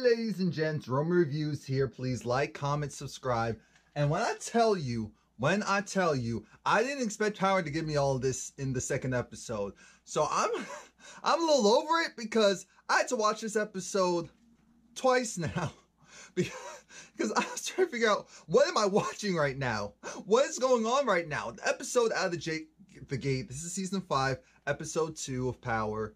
Ladies and gents, Romie Reviews here. Please like, comment, subscribe. And when I tell you, I didn't expect Power to give me all of this in the second episode. So I'm a little over it because I had to watch this episode twice now. Because I was trying to figure out, what am I watching right now? What is going on right now? The episode out of the gate. This is season 5, episode 2 of Power.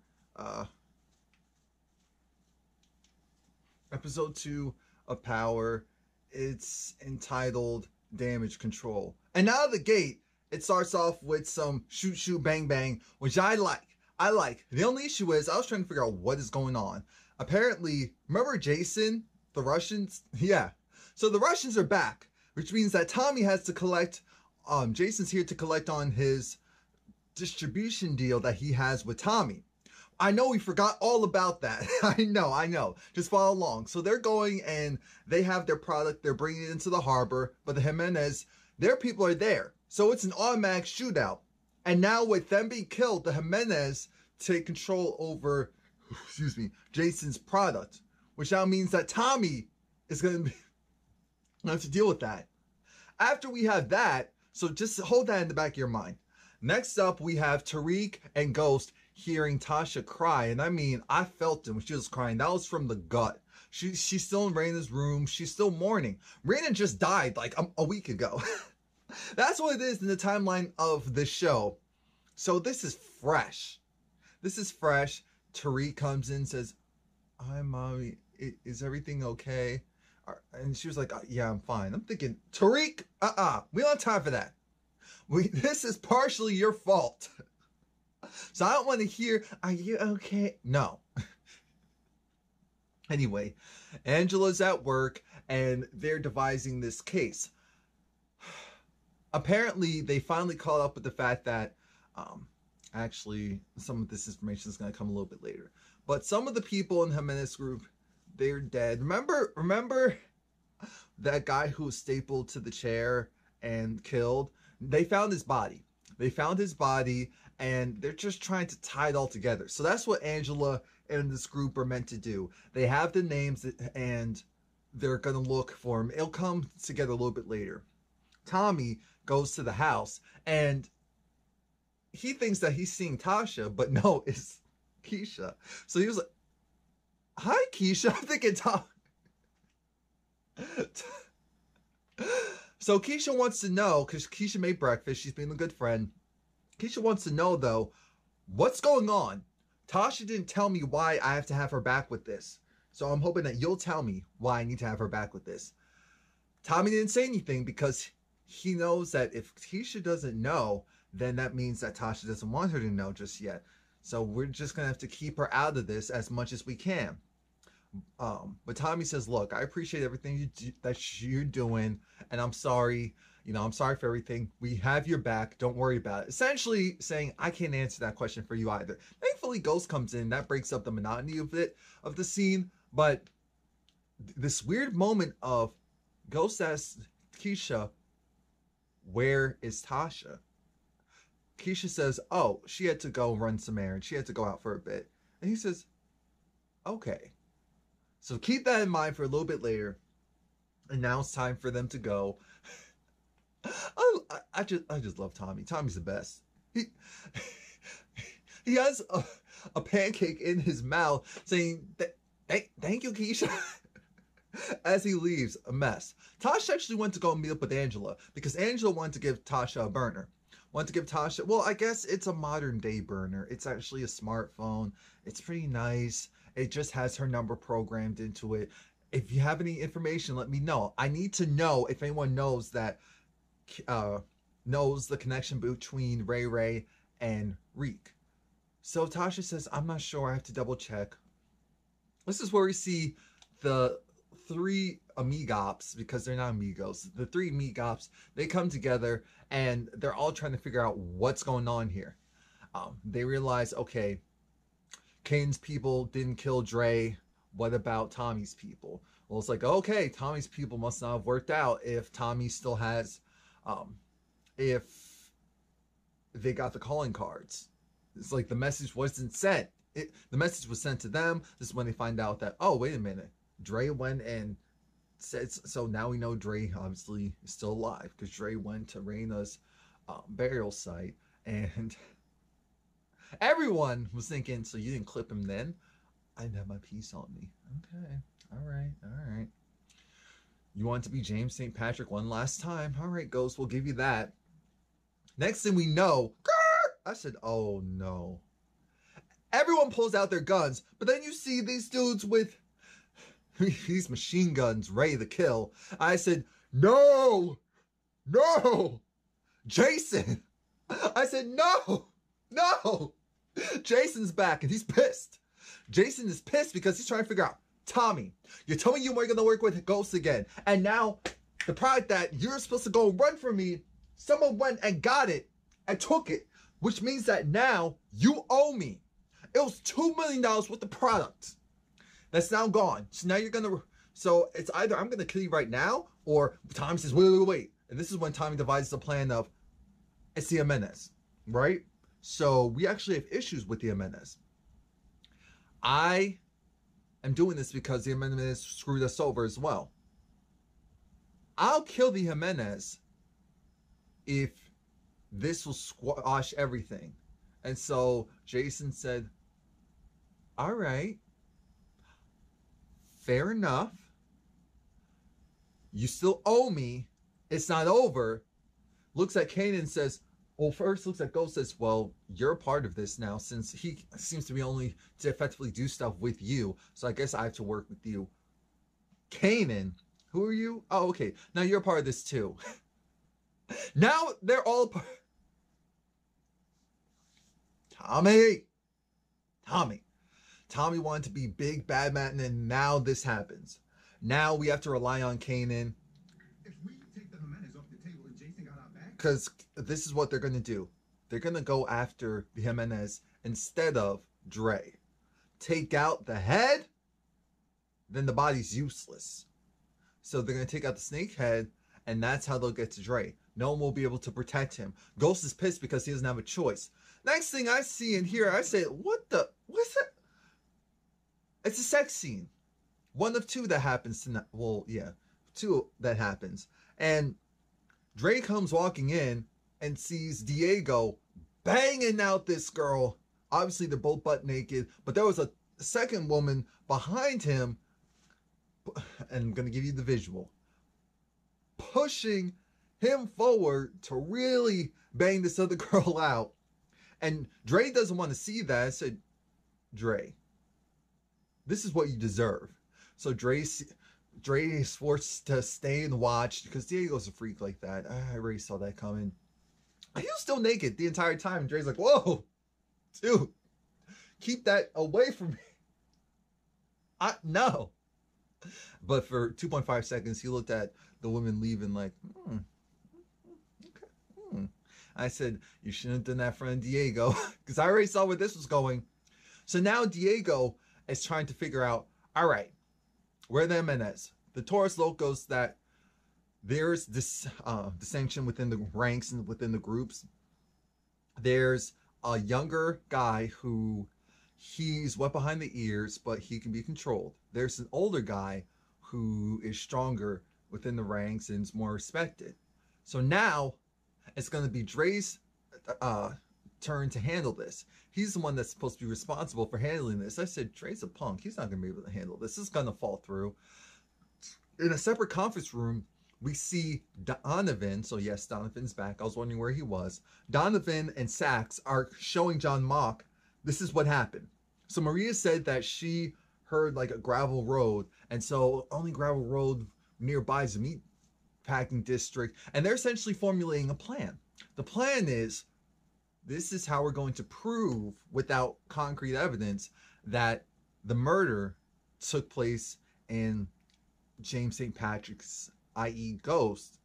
Episode 2 of Power. It's entitled Damage Control. And out of the gate, it starts off with some shoot, shoot, bang, bang, which I like. The only issue is I was trying to figure out what is going on. Apparently, remember Jason, the Russians? Yeah. So the Russians are back, which means that Tommy has to collect, Jason's here to collect on his distribution deal that he has with Tommy. I know we forgot all about that. I know. Just follow along. So they're going and they have their product. They're bringing it into the harbor. But the Jimenez, their people are there. So it's an automatic shootout. And now with them being killed, the Jimenez take control over, Jason's product. Which now means that Tommy is going to have to deal with that. After we have that, so just hold that in the back of your mind. Next up, we have Tariq and Ghost hearing Tasha cry. And I mean, I felt it when she was crying. That was from the gut. She's still in Raina's room. She's still mourning. Raina just died like a week ago. That's what it is in the timeline of the show. So this is fresh. Tariq comes in and says, "Hi, Mommy. Is everything okay?" And she was like, "Yeah, I'm fine." I'm thinking, Tariq, we don't have time for that. This is partially your fault. So I don't want to hear, "Are you okay?" No. Anyway, Angela's at work and they're devising this case. Apparently, they finally caught up with the fact that, actually, some of this information is going to come a little bit later. But some of the people in Jimenez group, they're dead. Remember that guy who was stapled to the chair and killed? They found his body. And they're just trying to tie it all together. So that's what Angela and this group are meant to do. They have the names and they're going to look for him. It'll come together a little bit later. Tommy goes to the house and he thinks that he's seeing Tasha, but no, it's Keisha. So he was like, "Hi, Keisha." I'm thinking, So Keisha wants to know, because Keisha made breakfast. She's being a good friend. Keisha wants to know, though, what's going on? Tasha didn't tell me why I have to have her back with this. So I'm hoping that you'll tell me why I need to have her back with this. Tommy didn't say anything because he knows that if Keisha doesn't know, then that means that Tasha doesn't want her to know just yet. So we're just going to have to keep her out of this as much as we can. But Tommy says, "Look, I appreciate everything that you're doing, and I'm sorry. I'm sorry for everything. We have your back. Don't worry about it." Essentially saying, I can't answer that question for you either. Thankfully, Ghost comes in. That breaks up the monotony of the scene. But this weird moment of Ghost asks Keisha, "Where is Tasha?" Keisha says, "Oh, she had to go run some errands. She had to go out for a bit." And he says, "Okay." So keep that in mind for a little bit later. And now it's time for them to go. I just love Tommy. Tommy's the best. He has a pancake in his mouth saying, "Thank you, Keisha." As he leaves, a mess. Tasha actually went to go meet up with Angela because Angela wanted to give Tasha a burner. Well, I guess it's a modern day burner. It's actually a smartphone. It's pretty nice. It just has her number programmed into it. If you have any information, let me know. I need to know if anyone knows that, knows the connection between Ray and Reek. So Tasha says, "I'm not sure. I have to double check." This is where we see the 3 amigops, because they're not amigos. The 3 amigops, they come together and they're all trying to figure out what's going on here. They realize, okay, Kane's people didn't kill Dre. What about Tommy's people? Well, it's like, okay, Tommy's people must not have worked out if Tommy still has, if they got the calling cards. It's like the message wasn't sent. The message was sent to them. This is when they find out that, oh, wait a minute. Dre went and said, so now we know Dre obviously is still alive because Dre went to Raina's burial site, and everyone was thinking, so you didn't clip him then? I didn't have my piece on me. Okay, all right. You want to be James St. Patrick one last time? All right, Ghost, we'll give you that. Next thing we know, I said, oh no. Everyone pulls out their guns, but then you see these dudes with these machine guns ready to kill. I said, no, Jason. I said, no. Jason's back and he's pissed. Jason is pissed because he's trying to figure out, Tommy, you told me you weren't going to work with Ghost again. And now the product that you're supposed to go run for me, someone went and got it and took it, which means that now you owe me. It was $2 million worth of product that's now gone. So now you're going to, so it's either I'm going to kill you right now, or Tommy says, wait. And this is when Tommy devises the plan of, it's the Jimenez, right? So we actually have issues with the Jimenez. I am doing this because the Jimenez screwed us over as well. I'll kill the Jimenez if this will squash everything. And so Jason said, all right, fair enough. You still owe me. It's not over. Looks at Kanan, says, well, first looks at Ghost, says, well, you're a part of this now since he seems to be only to effectively do stuff with you. So I guess I have to work with you. Kanan, who are you? Oh, okay. Now you're a part of this too. Now they're all part. Tommy wanted to be big bad man, and now this happens. Now we have to rely on Kanan. If we take the Jimenez off the table and Jason got our back, because this is what they're going to do. They're going to go after the Jimenez instead of Dre. Take out the head, then the body's useless. So they're going to take out the snake head, and that's how they'll get to Dre. No one will be able to protect him. Ghost is pissed because he doesn't have a choice. Next thing I see in here, I say, what's that? It's a sex scene. One of two that happens tonight. Well, yeah, two that happens. And Dre comes walking in and sees Diego banging out this girl. Obviously, they're both butt naked, but there was a second woman behind him, and I'm going to give you the visual, pushing him forward to really bang this other girl out. And Dre doesn't want to see that. I said, Dre, this is what you deserve. So Dre is forced to stay and watch because Diego's a freak like that. I already saw that coming. He was still naked the entire time. Dre's like, whoa, dude, keep that away from me. No. But for 2.5 seconds, he looked at the woman leaving like, okay. I said, you shouldn't have done that in front of Diego because I already saw where this was going. So now Diego is trying to figure out, all right, where are the Jimenez? The Taurus Locos that there's this distinction within the ranks and within the groups. There's a younger guy who he's wet behind the ears, but he can be controlled. There's an older guy who is stronger within the ranks and is more respected. So now it's going to be Dre's turn to handle this. He's the one that's supposed to be responsible for handling this. I said, Dre's a punk. He's not going to be able to handle this. This is going to fall through. In a separate conference room, we see Donovan. So yes, Donovan's back. I was wondering where he was. Donovan and Sax are showing John Mock, this is what happened. So Maria said that she heard like a gravel road, and so only gravel road nearby is a meat packing district, and they're essentially formulating a plan. The plan is, this is how we're going to prove without concrete evidence that the murder took place in James St. Patrick's, i.e. Ghost,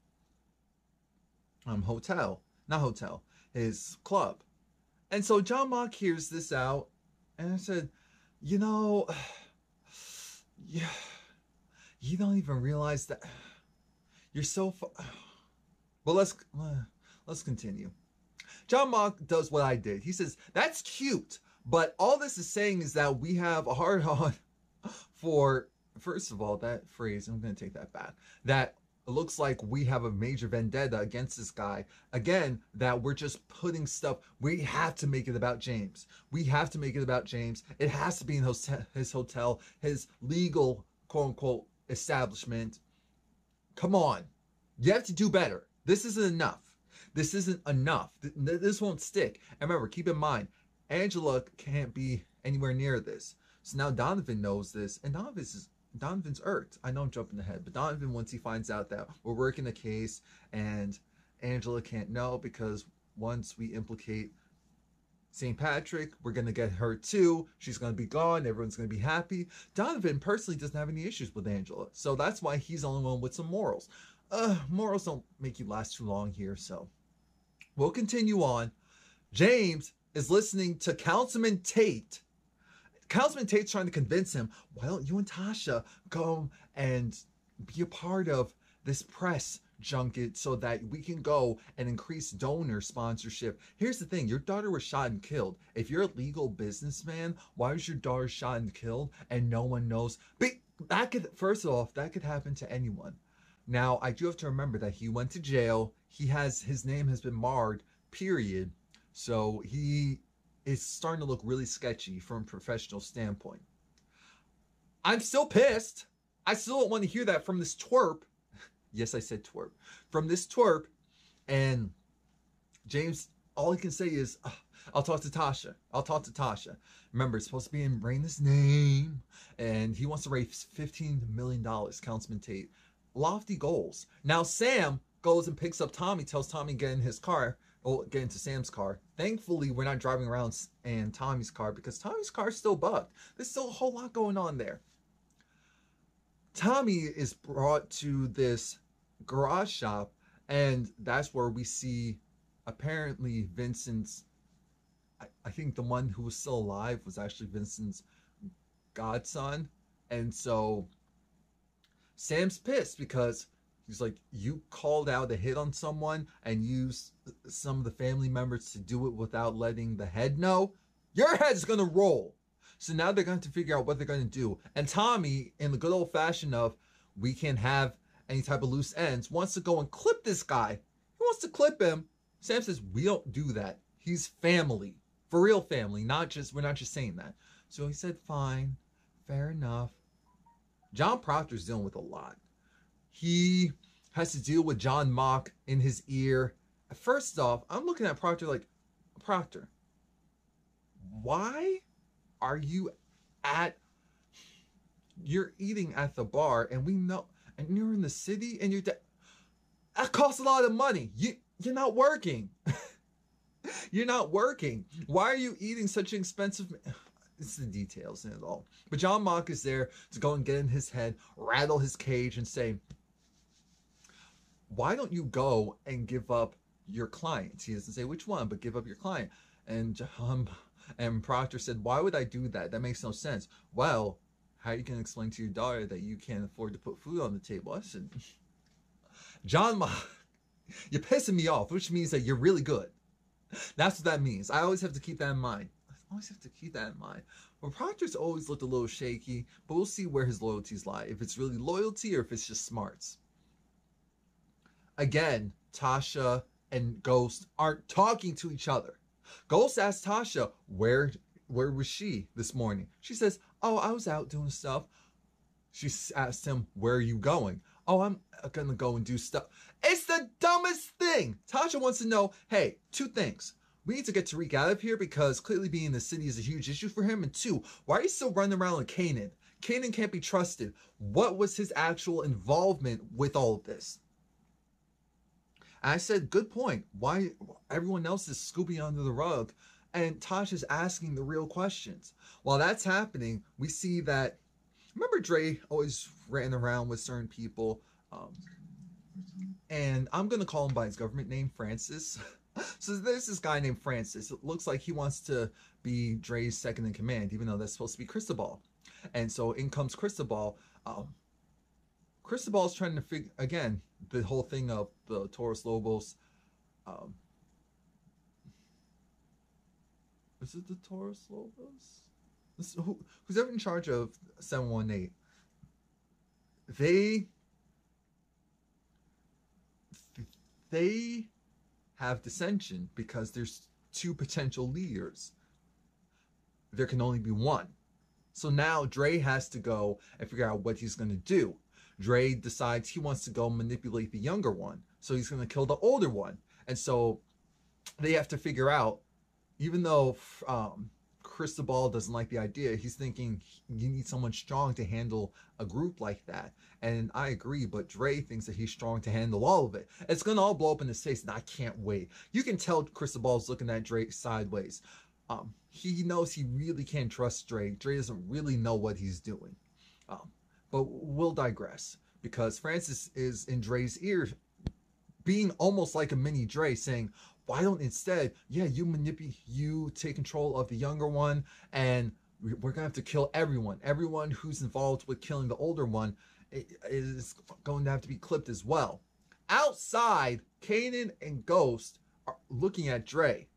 his club. And so John Mock hears this out, and I said, you know, yeah, you don't even realize that you're so well, let's continue. John Mock does what I did. He says, that's cute, but all this is saying is that we have a hard-on for first of all, that phrase, I'm going to take that back. That it looks like we have a major vendetta against this guy. Again, that we're just putting stuff. We have to make it about James. We have to make it about James. It has to be in his hotel, his legal quote unquote establishment. Come on. You have to do better. This isn't enough. This isn't enough. This won't stick. And remember, keep in mind, Angela can't be anywhere near this. So now Donovan knows this, and Donovan's irked. I know I'm jumping ahead, but Donovan, once he finds out that we're working the case and Angela can't know, because once we implicate St. Patrick, we're going to get her too. She's going to be gone. Everyone's going to be happy. Donovan personally doesn't have any issues with Angela. So that's why he's the only one with some morals. Morals don't make you last too long here, so we'll continue on. James is listening to Councilman Tate. Councilman Tate's trying to convince him, why don't you and Tasha go and be a part of this press junket so that we can go and increase donor sponsorship. Here's the thing, your daughter was shot and killed. If you're a legal businessman, why was your daughter shot and killed and no one knows? But that could, first off, that could happen to anyone. Now, I do have to remember that he went to jail. His name has been marred, period. So he is starting to look really sketchy from a professional standpoint. I'm still pissed. I still don't want to hear that from this twerp. Yes, I said twerp. From this twerp. And James, all he can say is, I'll talk to Tasha. I'll talk to Tasha. Remember, it's supposed to be in Raina's name. And he wants to raise $15 million, Councilman Tate. Lofty goals. Now Sam goes and picks up Tommy, tells Tommy to get in his car, or get into Sam's car. Thankfully, we're not driving around in Tommy's car because Tommy's car is still bugged. There's still a whole lot going on there. Tommy is brought to this garage shop, and that's where we see apparently Vincent's, I think the one who was still alive was actually Vincent's godson. And so Sam's pissed because he's like, you called out a hit on someone and used some of the family members to do it without letting the head know. Your head's going to roll. So now they're going to figure out what they're going to do. And Tommy, in the good old fashion of we can't have any type of loose ends, wants to go and clip this guy. He wants to clip him. Sam says, we don't do that. He's family. For real family. We're not just saying that. So he said, fine. Fair enough. John Proctor's dealing with a lot. He has to deal with John Mock in his ear. First off, I'm looking at Proctor like, Proctor, why are you you're eating at the bar, and we know, and you're in the city, and that costs a lot of money. You're not working. You're not working. Why are you eating such an expensive? It's the details in it all. But John Mock is there to go and get in his head, rattle his cage, and say, why don't you go and give up your client? He doesn't say which one, but give up your client. And Proctor said, why would I do that? That makes no sense. Well, how are you going to explain to your daughter that you can't afford to put food on the table? I said, John Mock, you're pissing me off, which means that you're really good. That's what that means. I always have to keep that in mind. Well, Proctor's always looked a little shaky, but we'll see where his loyalties lie. If it's really loyalty or if it's just smarts. Again, Tasha and Ghost aren't talking to each other. Ghost asks Tasha, where was she this morning? She says, oh, I was out doing stuff. She asked him, where are you going? Oh, I'm gonna go and do stuff. It's the dumbest thing. Tasha wants to know, hey, two things. We need to get Tariq out of here because clearly being in the city is a huge issue for him. And two, why are you still running around with Kanan? Kanan can't be trusted. What was his actual involvement with all of this? And I said, good point. Why everyone else is scooping under the rug and Tasha's asking the real questions. While that's happening, we see that, remember Dre always ran around with certain people, and I'm going to call him by his government name, Francis. So there's this guy named Francis. It looks like he wants to be Dre's second in command, even though that's supposed to be Cristobal. And so in comes Cristobal. Cristobal's trying to figure, again, the whole thing of the Taurus Lobos. Is it the Taurus Lobos? Who's ever in charge of 718? they they have dissension because there's two potential leaders. There can only be one. So now Dre has to go and figure out what he's going to do. Dre decides he wants to go manipulate the younger one. So he's going to kill the older one. And so they have to figure out, even though Cristobal doesn't like the idea, he's thinking you need someone strong to handle a group like that. And I agree, but Dre thinks that he's strong to handle all of it. It's going to all blow up in his face, and I can't wait. You can tell Cristobal's looking at Dre sideways. He knows he really can't trust Dre. Dre doesn't really know what he's doing. But we'll digress, because Francis is in Dre's ear, being almost like a mini Dre, saying, why don't instead, you take control of the younger one, and we're gonna have to kill everyone. Everyone who's involved with killing the older one is going to have to be clipped as well. Outside, Kanan and Ghost are looking at Dre.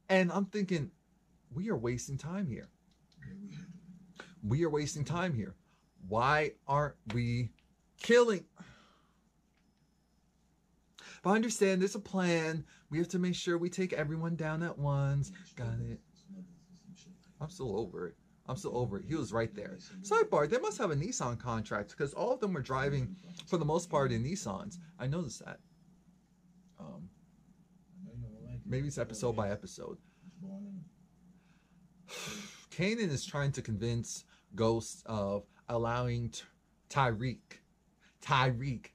And I'm thinking, we are wasting time here. We are wasting time here. Why aren't we killing? But I understand there's a plan. We have to make sure we take everyone down at once. Got it. I'm still over it. I'm still over it. He was right there. Sidebar, they must have a Nissan contract, because all of them were driving, for the most part, in Nissans. I noticed that. Maybe it's episode by episode. Kanan is trying to convince Ghost of allowing Tyreek,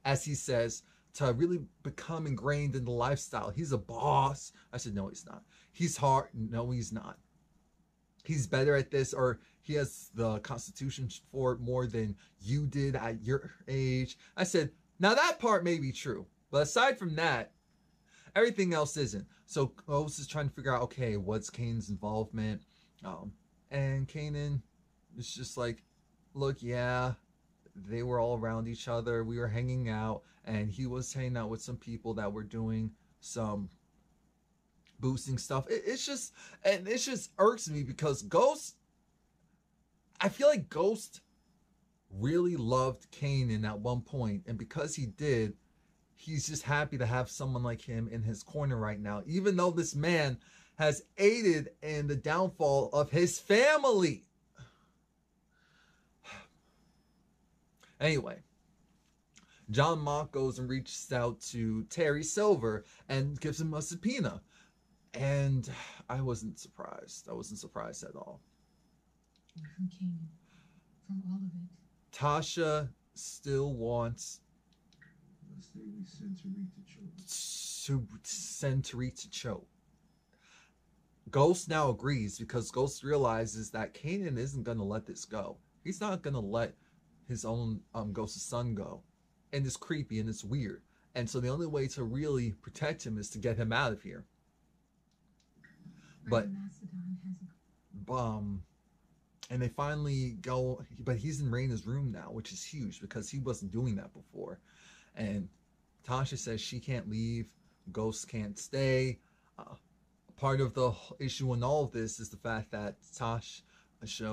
as he says, to really become ingrained in the lifestyle. He's a boss. I said, no, he's not. He's hard. No, he's not. He's better at this, or he has the constitution for it more than you did at your age. I said, now that part may be true, but aside from that, everything else isn't. So Ghost is trying to figure out, okay, what's Kanan's involvement? And Kanan is just like, look, yeah, they were all around each other. We were hanging out, and he was hanging out with some people that were doing some boosting stuff. It just irks me, because Ghost, I feel like Ghost really loved Kanan at one point, and because he did, he's just happy to have someone like him in his corner right now, even though this man has aided in the downfall of his family. Anyway, John Mock goes and reaches out to Terry Silver and gives him a subpoena. And I wasn't surprised. I wasn't surprised at all. From Kanan. From all of it. Tasha still wants to send Tariq to choke. Ghost now agrees, because Ghost realizes that Kanan isn't going to let this go. He's not going to let his own Ghost's son go. And it's creepy and it's weird. And so the only way to really protect him is to get him out of here. But and they finally go, but he's in Raina's room now, which is huge, because he wasn't doing that before. And Tasha says she can't leave, Ghost can't stay. Part of the issue in all of this is the fact that Tasha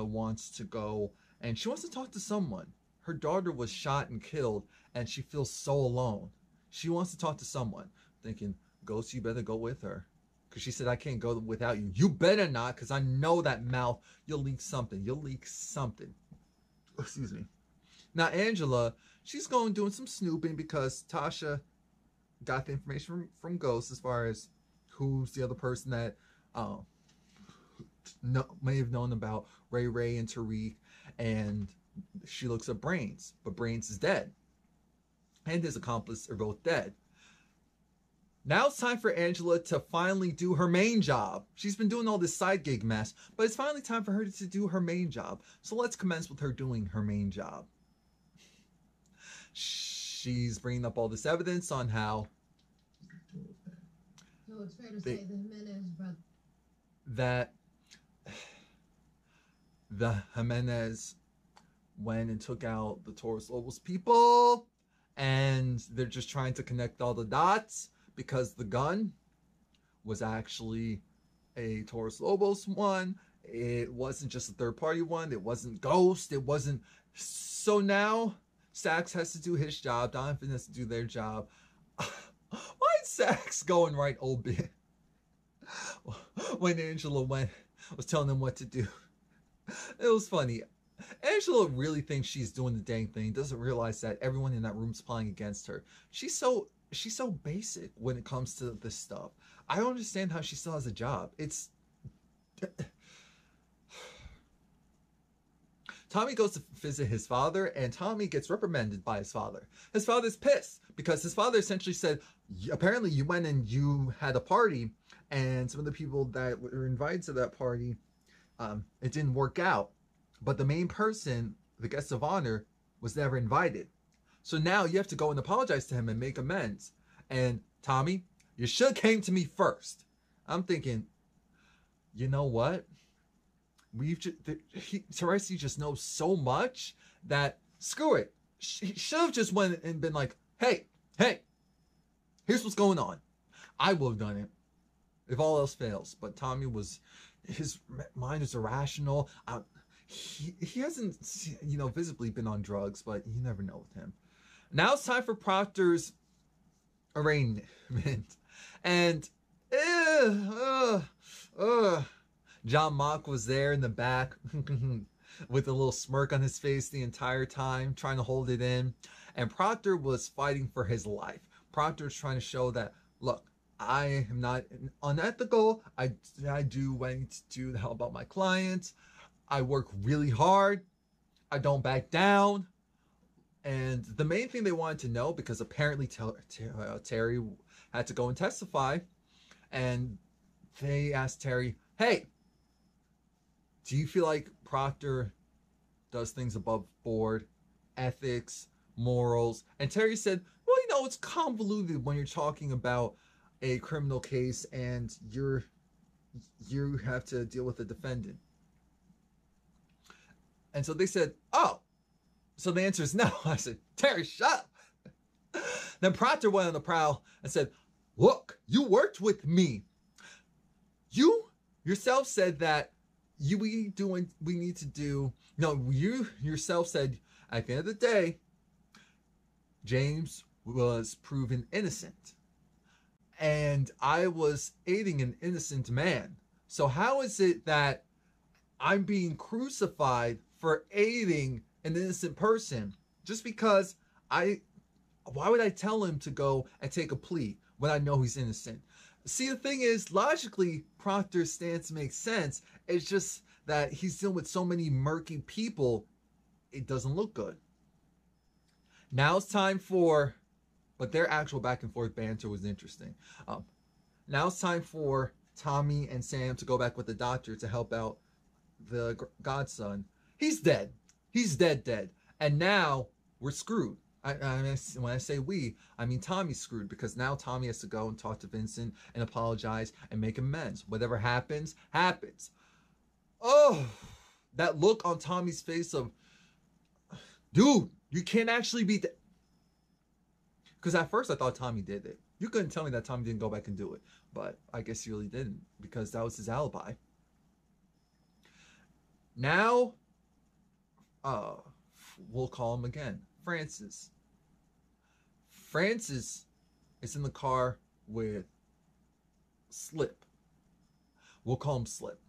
wants to go, and she wants to talk to someone. Her daughter was shot and killed, and she feels so alone. She wants to talk to someone, thinking, Ghost, you better go with her. Because she said, I can't go without you. You better not, because I know that mouth, you'll leak something. You'll leak something. Excuse me. Now, Angela, she's going doing some snooping, because Tasha got the information from Ghost as far as who's the other person that may have known about Ray and Tariq. And she looks at Brains, but Brains is dead. And his accomplice are both dead. Now it's time for Angela to finally do her main job. She's been doing all this side gig mess, but it's finally time for her to do her main job. So let's commence with her doing her main job. She's bringing up all this evidence on how So it's fair to say the Jimenez brother. That the Jimenez went and took out the Taurus Lobos people, and they're just trying to connect all the dots, because the gun was actually a Taurus Lobos one. It wasn't just a third party one. It wasn't Ghost. It wasn't. So now Sax has to do his job. Donovan has to do their job. Why is Sax going right old bit when Angela was telling him what to do? It was funny. Angela really thinks she's doing the dang thing. Doesn't realize that everyone in that room's playing against her. She's so basic when it comes to this stuff. I don't understand how she still has a job. It's Tommy goes to visit his father, and Tommy gets reprimanded by his father. His father's pissed because his father essentially said, apparently you went and you had a party, and some of the people that were invited to that party, it didn't work out. But the main person, the guest of honor, was never invited. So now you have to go and apologize to him and make amends. And Tommy, you should have came to me first. I'm thinking, you know what? Teresi just knows so much that screw it. He should have just went and been like, hey, here's what's going on. I would have done it if all else fails. But Tommy his mind is irrational. He hasn't, visibly been on drugs, but you never know with him. Now it's time for Proctor's arraignment. And John Mock was there in the back with a little smirk on his face the entire time, trying to hold it in. And Proctor was fighting for his life. Proctor was trying to show that, look, I am not unethical. I do what I need to do to help out my clients. I work really hard. I don't back down. And the main thing they wanted to know, because apparently Terry had to go and testify, and they asked Terry, hey, do you feel like Proctor does things above board, ethics, morals? And Terry said, well, it's convoluted when you're talking about a criminal case and you have to deal with the defendant. And so they said, oh, so the answer is no. I said, Terry, shut up. Then Proctor went on the prowl and said, look, you worked with me. You yourself said that you yourself said at the end of the day, James was proven innocent. And I was aiding an innocent man. So how is it that I'm being crucified for aiding an innocent person? Just because why would I tell him to go and take a plea when I know he's innocent? See, the thing is, logically, Proctor's stance makes sense. It's just that he's dealing with so many murky people, it doesn't look good. Now it's time for, but their actual back and forth banter was interesting. Now it's time for Tommy and Sam to go back with the doctor to help out the godson. He's dead. He's dead. And now we're screwed. When I say we, I mean Tommy's screwed, because now Tommy has to go and talk to Vincent and apologize and make amends. Whatever happens, happens. Oh, that look on Tommy's face of, dude, you can't actually be dead. Because at first I thought Tommy did it. You couldn't tell me that Tommy didn't go back and do it. But I guess he really didn't, because that was his alibi. Now, we'll call him again. Francis is in the car with Slip. We'll call him Slip.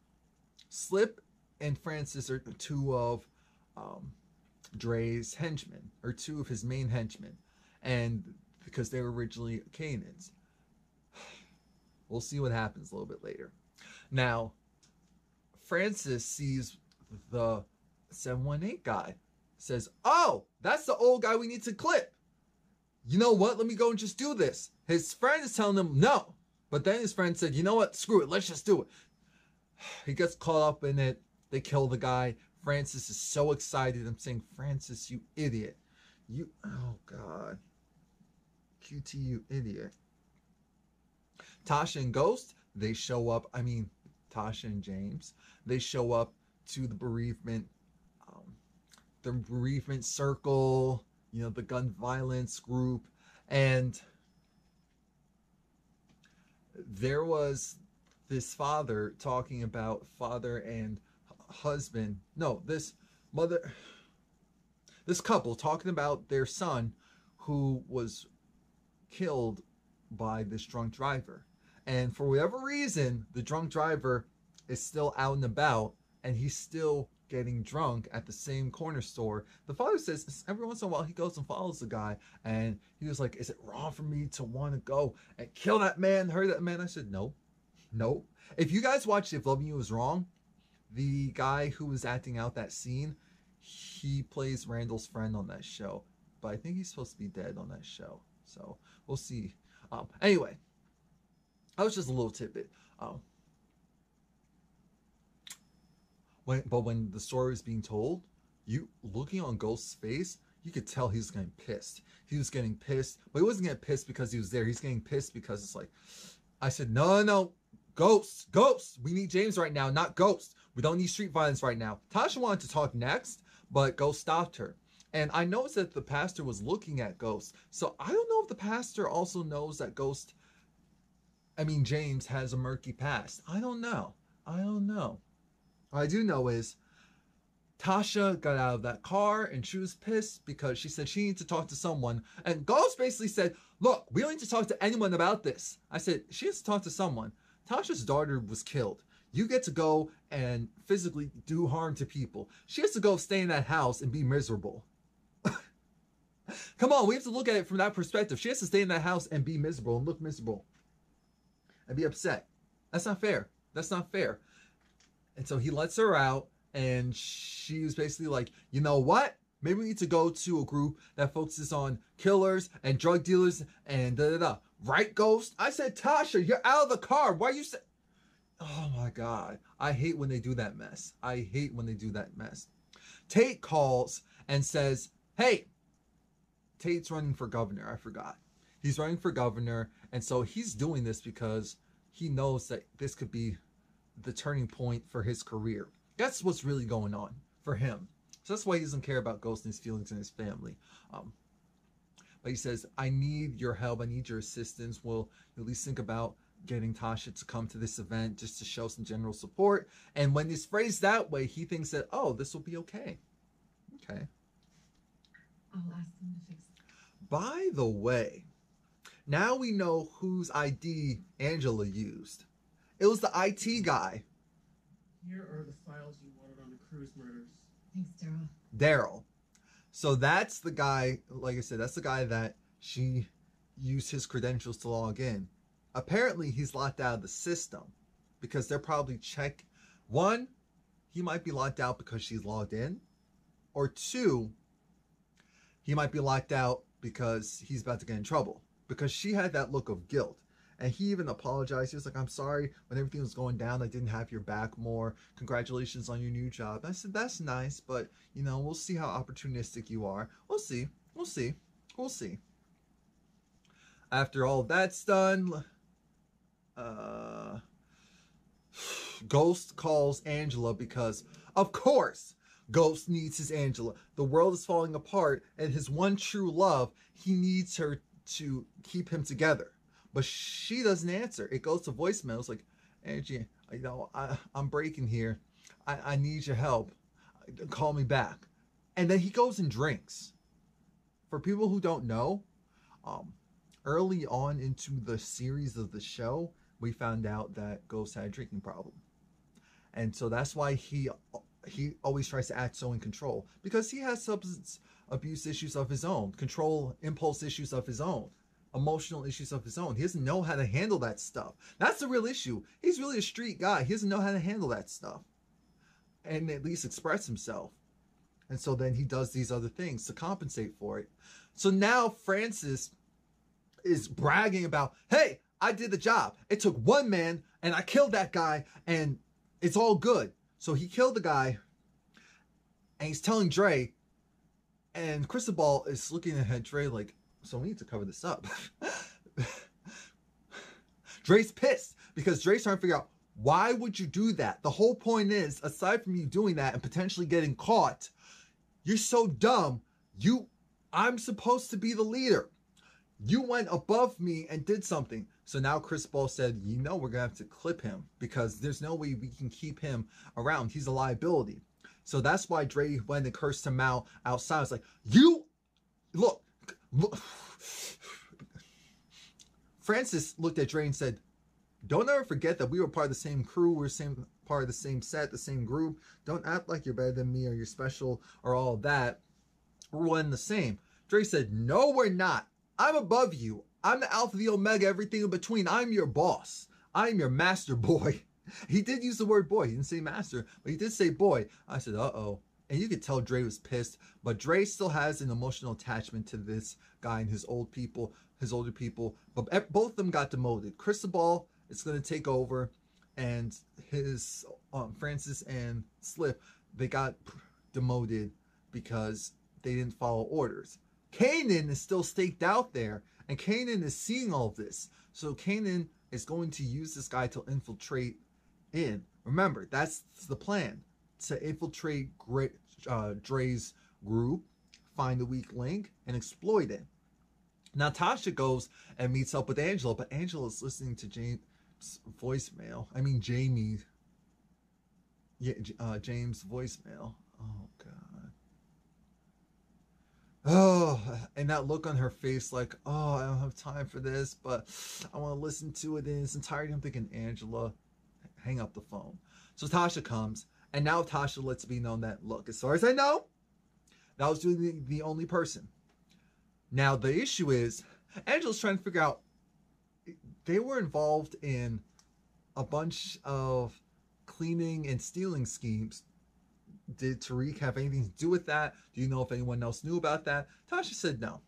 Slip and Francis are two of Dre's henchmen, or two of his main henchmen, and because they were originally Canaans. We'll see what happens a little bit later. Now, Francis sees the 718 guy, says, oh, that's the old guy we need to clip. You know what? Let me go and just do this. His friend is telling him no. But then his friend said, you know what? Screw it. Let's just do it. He gets caught up in it. They kill the guy. Francis is so excited. I'm saying, Francis, you idiot. Oh, God. QT, you idiot. Tasha and Ghost, they show up. Tasha and James, they show up to the bereavement circle, the gun violence group, and there was this father talking about father and husband. No, this this couple talking about their son who was killed by this drunk driver. And for whatever reason, the drunk driver is still out and about, and he's still getting drunk at the same corner store. The father says every once in a while he goes and follows the guy, and he was like, is it wrong for me to want to go and kill that man, hurt that man? I said, no. If you guys watched If Loving You Is Wrong, the guy who was acting out that scene, he plays Randall's friend on that show, but I think he's supposed to be dead on that show, so we'll see. Anyway, that was just a little tidbit. When the story was being told, you looking on Ghost's face, you could tell he was getting pissed. He was getting pissed, but he wasn't getting pissed because he was there. He's getting pissed because it's like, I said, no, Ghost, we need James right now, not Ghost. We don't need street violence right now. Tasha wanted to talk next, but Ghost stopped her. And I noticed that the pastor was looking at Ghost. So I don't know if the pastor also knows that James has a murky past. I don't know. What I do know is Tasha got out of that car and she was pissed because she said she needed to talk to someone. And Ghost basically said, look, we don't need to talk to anyone about this. I said, she has to talk to someone. Tasha's daughter was killed. You get to go and physically do harm to people. She has to go stay in that house and be miserable. Come on, we have to look at it from that perspective. She has to stay in that house and be miserable and look miserable and be upset. That's not fair. And so he lets her out, and she was basically like, you know what? Maybe we need to go to a group that focuses on killers and drug dealers and da-da-da. Right, Ghost? I said, Tasha, you're out of the car. Why you say... Oh my God. I hate when they do that mess. Tate calls and says, hey, Tate's running for governor. I forgot. He's running for governor. And so he's doing this because he knows that this could be the turning point for his career. That's what's really going on for him. So that's why he doesn't care about Ghost and his feelings and his family. But he says, I need your help. I need your assistance. We'll at least think about getting Tasha to come to this event just to show some general support. And when it's phrased that way, he thinks that, oh, this will be okay. Okay. I'll ask them to fix it. By the way, now we know whose ID Angela used. It was the IT guy. Here are the files you wanted on the Cruz murders. Thanks, Daryl. Daryl. So that's the guy, like I said, that's the guy that she used his credentials to log in. Apparently, he's locked out of the system because they're probably one, he might be locked out because she's logged in, or two, he might be locked out because he's about to get in trouble because she had that look of guilt. And he even apologized. He was like, I'm sorry when everything was going down, I didn't have your back more. Congratulations on your new job. I said, that's nice, but you know, we'll see how opportunistic you are. We'll see. After all that's done, Ghost calls Angela because, of course, Ghost needs his Angela. The world is falling apart, and his one true love, he needs her to keep him together. But she doesn't answer. It goes to voicemail. It's like, Angie, you know, I'm breaking here. I need your help. Call me back. And then he goes and drinks. For people who don't know, early on into the series of the show, we found out that Ghost had a drinking problem. And so that's why he always tries to act so in control. Because he has substance abuse issues of his own. Control impulse issues of his own. Emotional issues of his own. He doesn't know how to handle that stuff. That's the real issue. He's really a street guy. He doesn't know how to handle that stuff. And at least express himself. And so then he does these other things to compensate for it. So now Francis is bragging about, hey, I did the job. It took one man and I killed that guy and it's all good. So he killed the guy and he's telling Dre, and Cristobal is looking at Dre like, so we need to cover this up. Dre's pissed because Dre's trying to figure out, why would you do that? The whole point is, aside from you doing that and potentially getting caught, you're so dumb. I'm supposed to be the leader. You went above me and did something. So now Cristobal said, you know, we're going to have to clip him because there's no way we can keep him around. He's a liability. So that's why Dre went and cursed him out outside. It's like, you look. Francis looked at Dre and said, don't ever forget that we were part of the same crew. We're part of the same set, the same group. Don't act like you're better than me or you're special or all of that. We're one and the same. Dre said, no, we're not. I'm above you. I'm the alpha, the omega, everything in between. I'm your boss. I'm your master boy. He did use the word boy. He didn't say master, but he did say boy. I said, uh-oh. And you could tell Dre was pissed, but Dre still has an emotional attachment to this guy and his older people. But both of them got demoted. Cristobal is going to take over, and his Francis and Slip, they got demoted because they didn't follow orders. Kanan is still staked out there, and Kanan is seeing all of this. So Kanan is going to use this guy to infiltrate in. Remember, that's the plan, to infiltrate Dre's group, find the weak link, and exploit it. Now Tasha goes and meets up with Angela, but Angela's listening to James' voicemail. I mean Jamie. Yeah, James' voicemail. Oh God. Oh, and that look on her face, like, oh, I don't have time for this, but I want to listen to it in its entirety. I'm thinking, Angela, hang up the phone. So Tasha comes, and now Tasha lets me know that, look, as far as I know, that was the only person. Now, the issue is, Angela's trying to figure out, they were involved in a bunch of cleaning and stealing schemes. Did Tariq have anything to do with that? Do you know if anyone else knew about that? Tasha said no.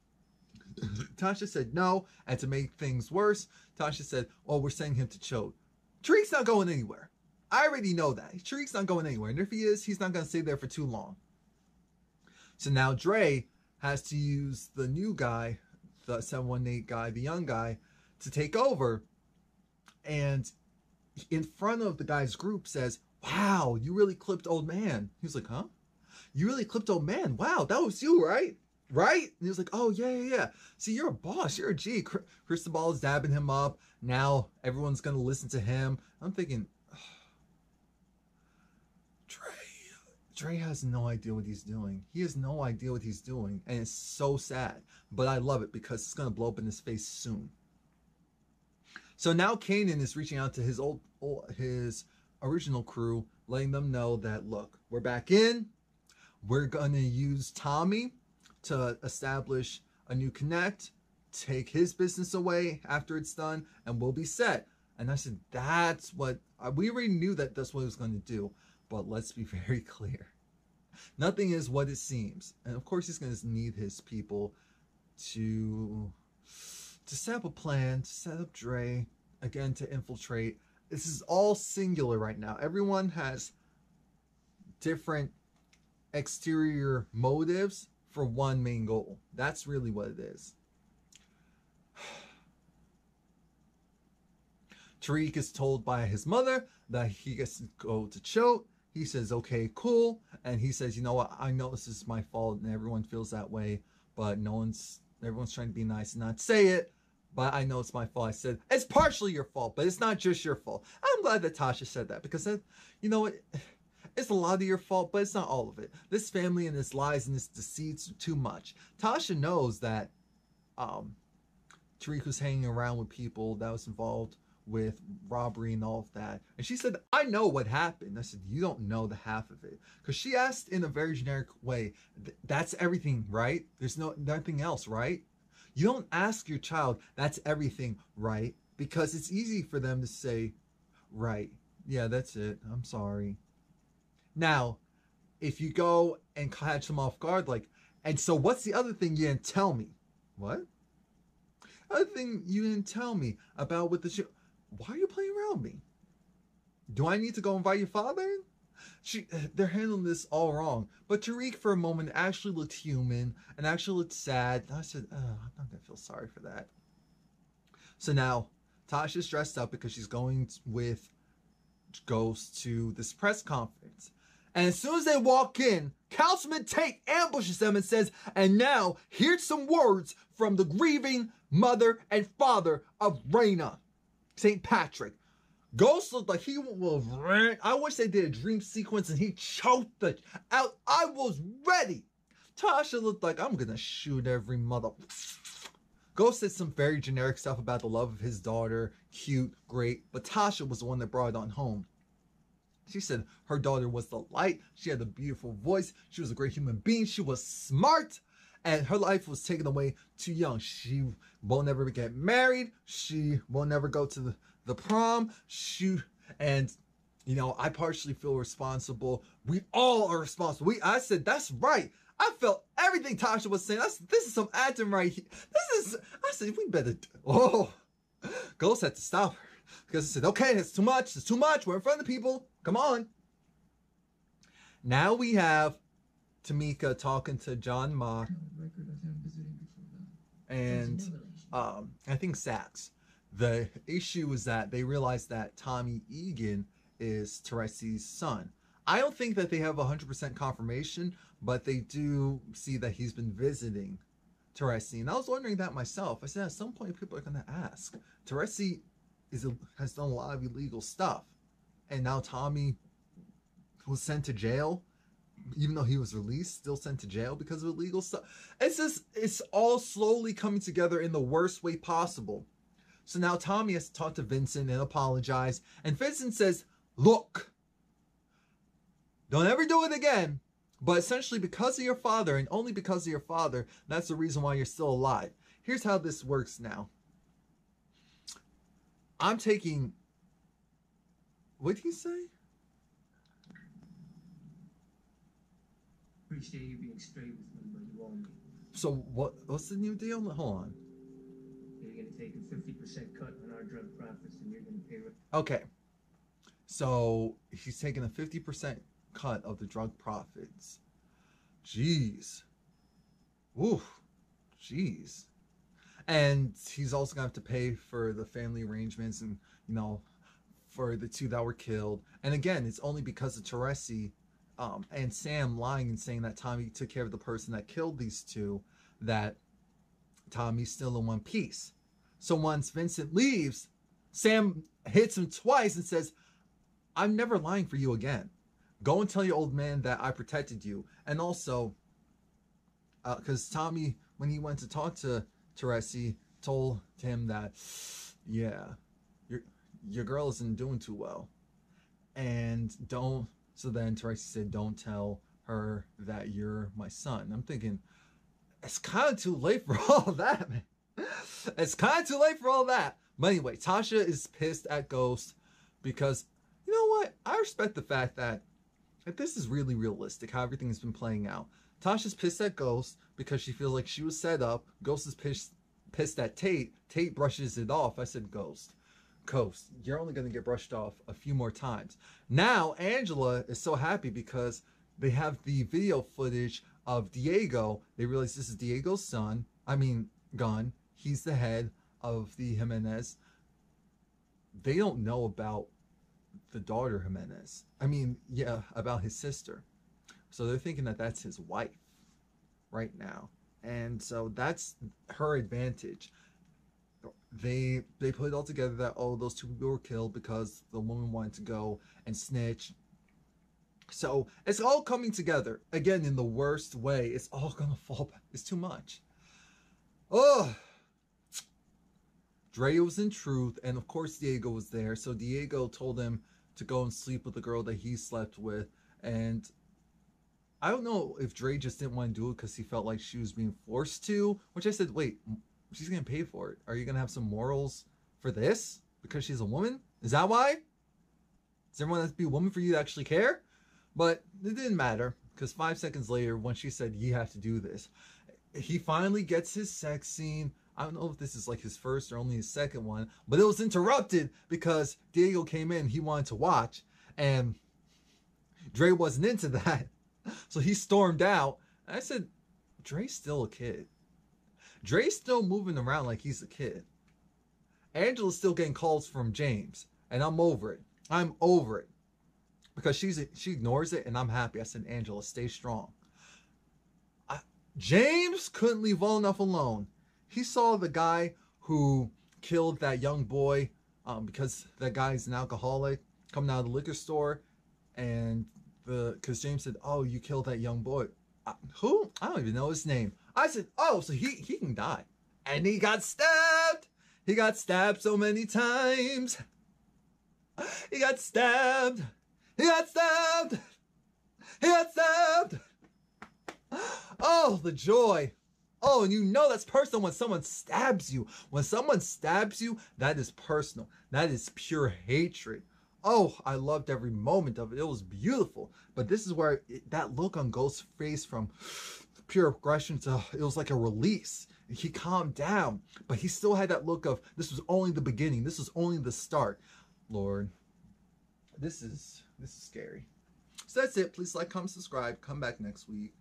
Tasha said no, and to make things worse, Tasha said, oh, we're sending him to Choate. Tariq's not going anywhere. I already know that. Tariq's not going anywhere, and if he is, he's not going to stay there for too long. So now Dre has to use the new guy, the 718 guy, the young guy, to take over, and in front of the guy's group says, wow, you really clipped old man. He was like, huh? You really clipped old man? Wow, that was you, right? Right? And he was like, oh, yeah. See, you're a boss. You're a G. Cristobal is dabbing him up. Now everyone's going to listen to him. I'm thinking, Dre has no idea what he's doing. He has no idea what he's doing. And it's so sad. But I love it because it's going to blow up in his face soon. So now Kanan is reaching out to his original crew, letting them know that, look, we're back in. We're going to use Tommy to establish a new connect, take his business away after it's done, and we'll be set. And I said, that's what, we already knew that that's what he was going to do. But let's be very clear. Nothing is what it seems. And of course, he's going to need his people to set up a plan, to set up Dre, again, to infiltrate. This is all singular right now. Everyone has different exterior motives for one main goal. That's really what it is. Tariq is told by his mother that he gets to go to Choate. He says, okay, cool. And he says, you know what? I know this is my fault and everyone feels that way, but everyone's trying to be nice and not say it. But I know it's my fault. I said, it's partially your fault, but it's not just your fault. I'm glad that Tasha said that because, you know what? It's a lot of your fault, but it's not all of it. This family and its lies and its deceits are too much. Tasha knows that Tariq was hanging around with people that was involved with robbery and all of that. And she said, I know what happened. I said, you don't know the half of it. Because she asked in a very generic way, that's everything, right? There's nothing else, right? You don't ask your child, that's everything, right? Because it's easy for them to say, right, yeah, that's it, I'm sorry. Now, if you go and catch them off guard, like, and so what's the other thing you didn't tell me? What? Other thing you didn't tell me about with the show. Why are you playing around me? Do I need to go invite your father in? They're handling this all wrong. But Tariq, for a moment, actually looked human and actually looked sad. And I said, oh, I'm not going to feel sorry for that. So now, Tasha's dressed up because she's going with Ghost to this press conference. And as soon as they walk in, Councilman Tate ambushes them and says, and now, here's some words from the grieving mother and father of Raina, St. Patrick. Ghost looked like he was ran. I wish they did a dream sequence and he choked the out. I was ready. Tasha looked like, I'm gonna shoot every mother. Ghost said some very generic stuff about the love of his daughter. Cute, great. But Tasha was the one that brought it on home. She said her daughter was the light. She had a beautiful voice. She was a great human being. She was smart. And her life was taken away too young. She will never get married. She will never go to the prom. And you know, I partially feel responsible. We all are responsible. I said, that's right. I felt everything Tasha was saying. This is some acting right here. I said, we better, Ghost had to stop her. Because I said, okay, it's too much. It's too much. We're in front of the people. Come on. Now we have Tamika talking to John Mock. Record of him visiting before that. And There's no relation. I think Sax. The issue is that they realized that Tommy Egan is Teresi's son. I don't think that they have 100% confirmation, but they do see that he's been visiting Teresi. And I was wondering that myself. I said, at some point, people are going to ask. Teresi has done a lot of illegal stuff. And now Tommy was sent to jail, even though he was released, still sent to jail because of illegal stuff. It's all slowly coming together in the worst way possible. So now Tommy has to talk to Vincent and apologize. And Vincent says, look, don't ever do it again. But essentially because of your father, and only because of your father, that's the reason why you're still alive. Here's how this works now. I'm taking... What did he say? Appreciate you being straight with me, but you owe me. So what's the new deal? Hold on. You're gonna take a 50% cut on our drug profits, and you're gonna pay. Okay. So he's taking a 50% cut of the drug profits. Jeez. Oof. Jeez. And he's also gonna have to pay for the family arrangements and, you know, for the two that were killed. And again, it's only because of Teresi and Sam lying and saying that Tommy took care of the person that killed these two, that Tommy's still in one piece. So once Vincent leaves, Sam hits him twice and says, I'm never lying for you again. Go and tell your old man that I protected you. And also, because Tommy, when he went to talk to Teresi, told him that, yeah, your girl isn't doing too well. And so then Teresi said, don't tell her that you're my son. I'm thinking, it's kind of too late for all that, man. It's kind of too late for all that. But anyway, Tasha is pissed at Ghost because, you know what? I respect the fact that this is really realistic, how everything has been playing out. Tasha's pissed at Ghost because she feels like she was set up. Ghost is pissed at Tate. Tate brushes it off. I said, Ghost, you're only going to get brushed off a few more times. Now, Angela is so happy because they have the video footage of Diego. They realize this is Diego's gun. He's the head of the Jimenez. They don't know about the daughter Jimenez. About his sister. So they're thinking that that's his wife right now. And so that's her advantage. They put it all together that, those two people were killed because the woman wanted to go and snitch. So it's all coming together. Again, in the worst way. It's all going to fall back. It's too much. Oh, Dre was in truth, and of course Diego was there. So Diego told him to go and sleep with the girl that he slept with. And I don't know if Dre just didn't want to do it because he felt like she was being forced to. Which I said, wait, she's going to pay for it. Are you going to have some morals for this? Because she's a woman? Is that why? Does everyone have to be a woman for you to actually care? But it didn't matter. Because 5 seconds later, when she said, you have to do this, he finally gets his sex scene. I don't know if this is like his first or only his second one, but it was interrupted because Diego came in. He wanted to watch, and Dre wasn't into that. So he stormed out. I said, Dre's still a kid. Dre's still moving around like he's a kid. Angela's still getting calls from James, and I'm over it. I'm over it. Because she ignores it, and I'm happy. I said, Angela, stay strong. James couldn't leave well enough alone. He saw the guy who killed that young boy because that guy's an alcoholic coming out of the liquor store, and because James said, "Oh, you killed that young boy." Who? I don't even know his name. I said, "Oh, so he can die," and he got stabbed. He got stabbed so many times. He got stabbed. He got stabbed. He got stabbed. Oh, the joy. Oh, and you know that's personal when someone stabs you. When someone stabs you, that is personal. That is pure hatred. Oh, I loved every moment of it. It was beautiful. But this is where that look on Ghost's face from pure aggression to, it was like a release. He calmed down, but he still had that look of, this was only the beginning. This was only the start. Lord, this is scary. So that's it. Please like, comment, subscribe. Come back next week.